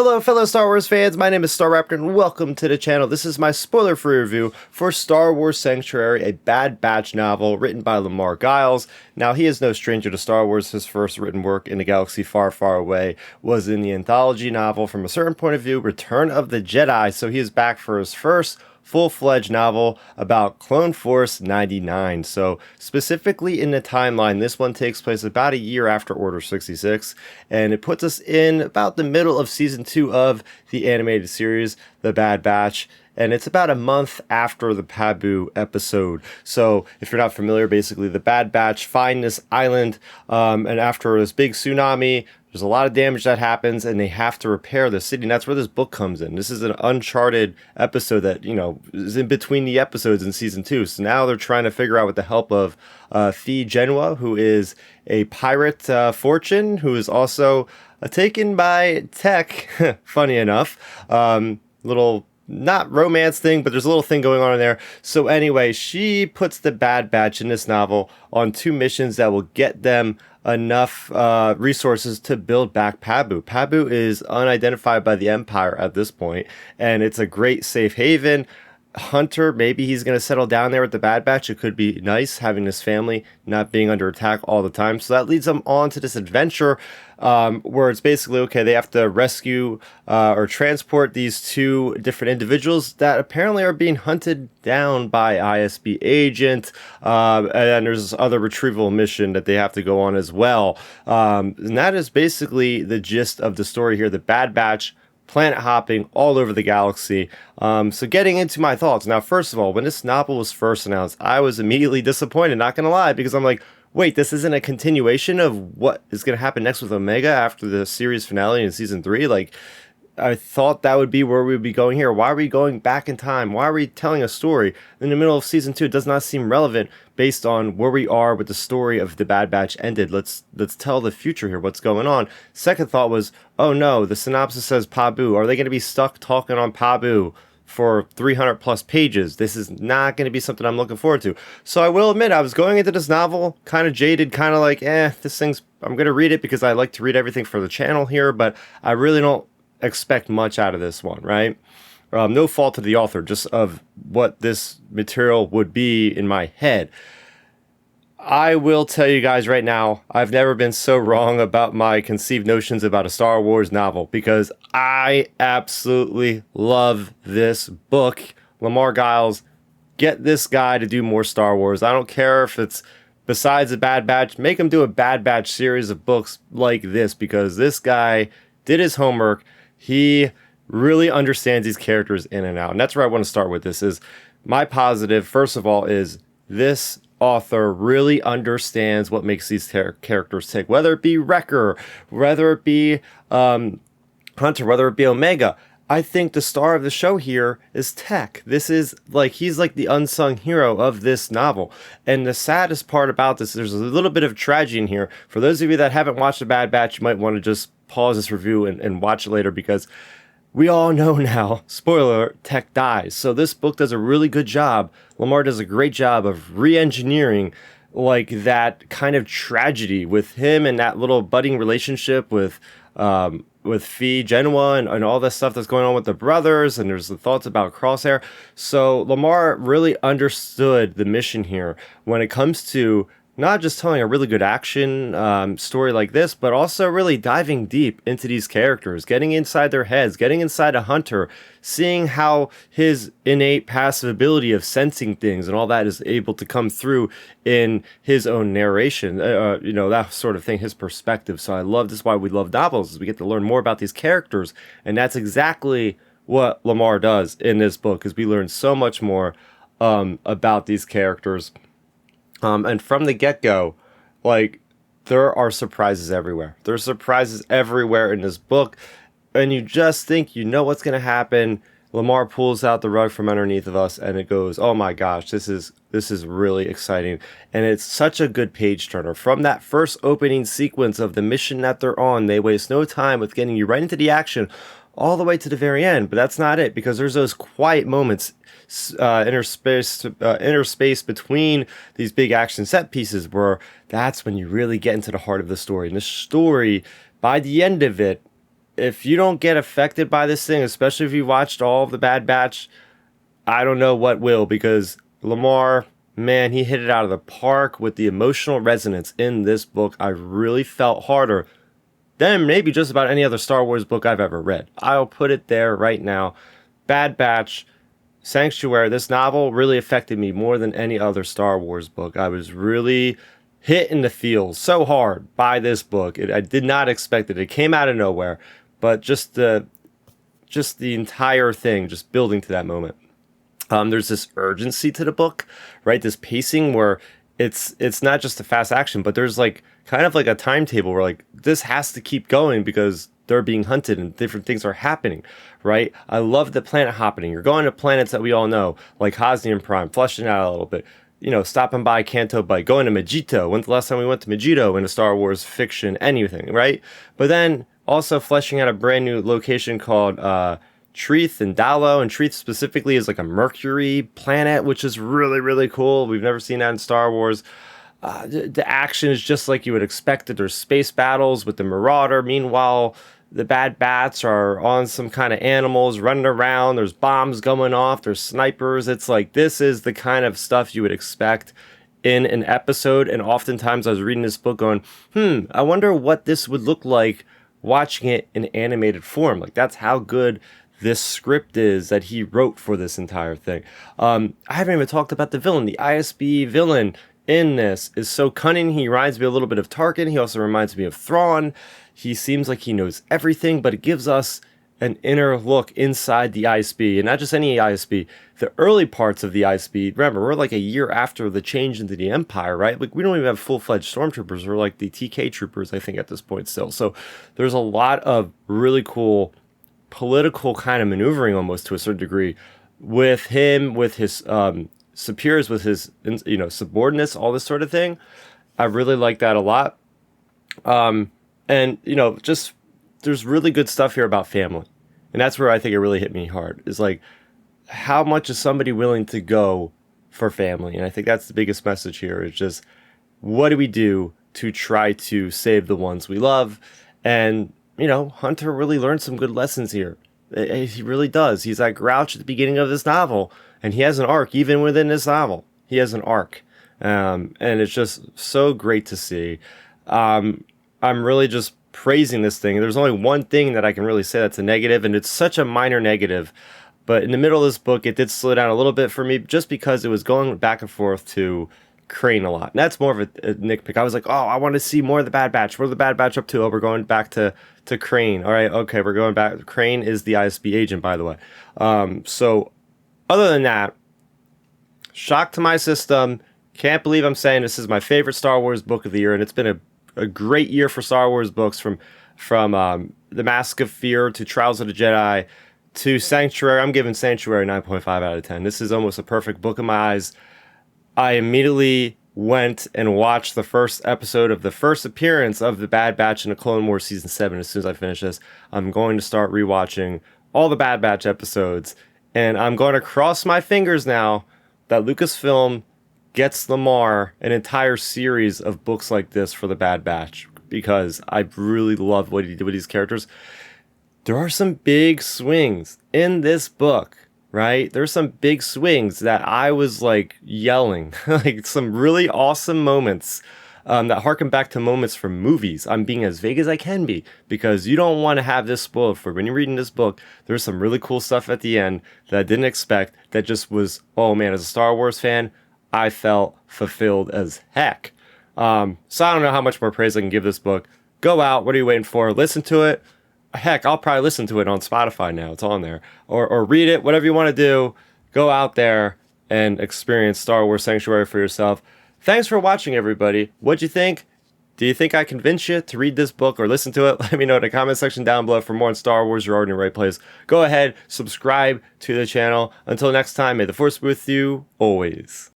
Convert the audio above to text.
Hello fellow Star Wars fans, my name is Starrapter and welcome to the channel. This is my spoiler-free review for Star Wars Sanctuary, a Bad Batch novel written by Lamar Giles. Now, he is no stranger to Star Wars. His first written work, In a Galaxy Far, Far Away, was in the anthology novel, From a Certain Point of View, Return of the Jedi, so he is back for his first full-fledged novel about Clone Force 99. So specifically in the timeline, this one takes place about a year after Order 66, and it puts us in about the middle of season 2 of the animated series, The Bad Batch, and it's about a month after the Pabu episode. So if you're not familiar, basically the Bad Batch find this island, and after this big tsunami, there's a lot of damage that happens, and they have to repair the city, and that's where this book comes in. This is an uncharted episode that, is in between the episodes in Season 2. So now they're trying to figure out with the help of Fee Genua, who is a pirate fortune, who is also taken by Tech, funny enough. Little, not romance thing, but there's a little thing going on in there. So anyway, she puts the Bad Batch in this novel on 2 missions that will get them enough resources to build back Pabu. Pabu is unidentified by the Empire at this point, and it's a great safe haven. Hunter, maybe he's going to settle down there with the Bad Batch. It could be nice having his family not being under attack all the time. So that leads them on to this adventure where it's basically, okay, they have to rescue or transport these 2 different individuals that apparently are being hunted down by ISB agent. And there's this other retrieval mission that they have to go on as well. And that is basically the gist of the story here. The Bad Batch planet hopping all over the galaxy. So getting into my thoughts. Now, first of all, when this novel was first announced, I was immediately disappointed, not going to lie, because I'm like, wait, this isn't a continuation of what is going to happen next with Omega after the series finale in season 3? Like, I thought that would be where we'd be going here. Why are we going back in time? Why are we telling a story in the middle of season 2? It does not seem relevant based on where we are with the story of the Bad Batch ended. Let's tell the future here, what's going on. Second thought was, oh no, the synopsis says Pabu. Are they going to be stuck talking on Pabu for 300 plus pages? This is not going to be something I'm looking forward to. So I will admit, I was going into this novel kind of jaded, kind of like, this thing's, I'm going to read it because I like to read everything for the channel here, but I really don't expect much out of this one, right? No fault to the author, just of what this material would be in my head. I will tell you guys right now, I've never been so wrong about my conceived notions about a Star Wars novel, because I absolutely love this book. Lamar Giles, get this guy to do more Star Wars. I don't care if it's besides a Bad Batch, make him do a Bad Batch series of books like this, because this guy did his homework. He really understands these characters in and out. And that's where I want to start with this. Is my positive, first of all, is this author really understands what makes these characters tick. Whether it be Wrecker, whether it be Hunter, whether it be Omega. I think the star of the show here is Tech. This is like, he's like the unsung hero of this novel. And the saddest part about this, there's a little bit of tragedy in here. For those of you that haven't watched The Bad Batch, you might want to just pause this review and watch it later, because we all know now, spoiler, Tech dies. So this book does a really good job. Lamar does a great job of re-engineering like that kind of tragedy with him and that little budding relationship with Fee Genua and all this stuff that's going on with the brothers, and there's the thoughts about Crosshair. So Lamar really understood the mission here when it comes to not just telling a really good action story like this, but also really diving deep into these characters, getting inside their heads, getting inside a Hunter, seeing how his innate passive ability of sensing things and all that is able to come through in his own narration, that sort of thing, his perspective. So I love this, is why we love novels, is we get to learn more about these characters, and that's exactly what Lamar does in this book, is we learn so much more about these characters. And from the get-go, like, there are surprises everywhere. There are surprises everywhere in this book, and you just think you know what's going to happen. Lamar pulls out the rug from underneath of us, and it goes, oh my gosh, this is really exciting. And it's such a good page turner. From that first opening sequence of the mission that they're on, they waste no time with getting you right into the action, all the way to the very end. But that's not it, because there's those quiet moments interspace between these big action set pieces, where that's when you really get into the heart of the story. And the story, by the end of it, if you don't get affected by this thing, especially if you watched all of the Bad Batch, I don't know what will, because Lamar, man, he hit it out of the park with the emotional resonance in this book. I really felt harder than maybe just about any other Star Wars book I've ever read. I'll put it there right now. Bad Batch, Sanctuary, this novel really affected me more than any other Star Wars book. I was really hit in the feels so hard by this book. I did not expect it. It came out of nowhere, but just the entire thing, just building to that moment. There's this urgency to the book, right? This pacing where it's not just a fast action, but there's like kind of like a timetable where like this has to keep going because they're being hunted and different things are happening, right? I love the planet hopping. You're going to planets that we all know, like Hosnian Prime, fleshing out a little bit. You know, stopping by Canto Bight, going to Megiddo. When's the last time we went to Megiddo in a Star Wars fiction, anything, right? But then also fleshing out a brand new location called Treath and Dalo, and Treath specifically is like a Mercury planet, which is really, really cool. We've never seen that in Star Wars. The action is just like you would expect it. There's space battles with the Marauder. Meanwhile, the Bad Bats are on some kind of animals running around. There's bombs going off. There's snipers. It's like, this is the kind of stuff you would expect in an episode. And oftentimes I was reading this book going, I wonder what this would look like watching it in animated form. Like, that's how good this script is that he wrote for this entire thing. I haven't even talked about the villain. The ISB villain in this is so cunning. He reminds me a little bit of Tarkin. He also reminds me of Thrawn. He seems like he knows everything, but it gives us an inner look inside the ISB, and not just any ISB, the early parts of the ISB. Remember, we're like a year after the change into the Empire, right? Like, we don't even have full-fledged stormtroopers. We're like the TK troopers, I think, at this point still. So there's a lot of really cool political kind of maneuvering, almost to a certain degree, with him, with his superiors, with his, you know, subordinates, all this sort of thing. I really like that a lot. And, you know, just, there's really good stuff here about family. And that's where I think it really hit me hard, is like, how much is somebody willing to go for family? And I think that's the biggest message here, is just, what do we do to try to save the ones we love? And, you know, Hunter really learned some good lessons here. He really does. He's that grouch at the beginning of this novel, and he has an arc, even within this novel. He has an arc. And it's just so great to see. I'm really just praising this thing. There's only one thing that I can really say that's a negative, and it's such a minor negative. But in the middle of this book, it did slow down a little bit for me, just because it was going back and forth to Crane a lot. And that's more of a nitpick. I was like, oh, I want to see more of the Bad Batch. What are the Bad Batch up to? Oh, we're going back to Crane. All right, okay, we're going back. Crane is the ISB agent, by the way. So other than that, shock to my system. Can't believe I'm saying this is my favorite Star Wars book of the year, and it's been a great year for Star Wars books, from The Mask of Fear to Trials of the Jedi to Sanctuary. I'm giving Sanctuary 9.5 out of 10. This is almost a perfect book in my eyes. I immediately went and watched the first episode of the first appearance of the Bad Batch in the Clone Wars Season 7. As soon as I finish this, I'm going to start rewatching all the Bad Batch episodes, and I'm going to cross my fingers now that Lucasfilm gets Lamar an entire series of books like this for the Bad Batch, because I really love what he did with these characters. There are some big swings in this book, right? There's some big swings that I was like yelling, like some really awesome moments that harken back to moments from movies. I'm being as vague as I can be, because you don't want to have this spoiled for when you're reading this book. There's some really cool stuff at the end that I didn't expect, that just was, oh man, as a Star Wars fan, I felt fulfilled as heck. So I don't know how much more praise I can give this book. Go out. What are you waiting for? Listen to it. Heck, I'll probably listen to it on Spotify now. It's on there. Or read it. Whatever you want to do. Go out there and experience Star Wars Sanctuary for yourself. Thanks for watching, everybody. What'd you think? Do you think I convinced you to read this book or listen to it? Let me know in the comment section down below. For more on Star Wars, you're already in the right place. Go ahead, subscribe to the channel. Until next time, may the Force be with you always.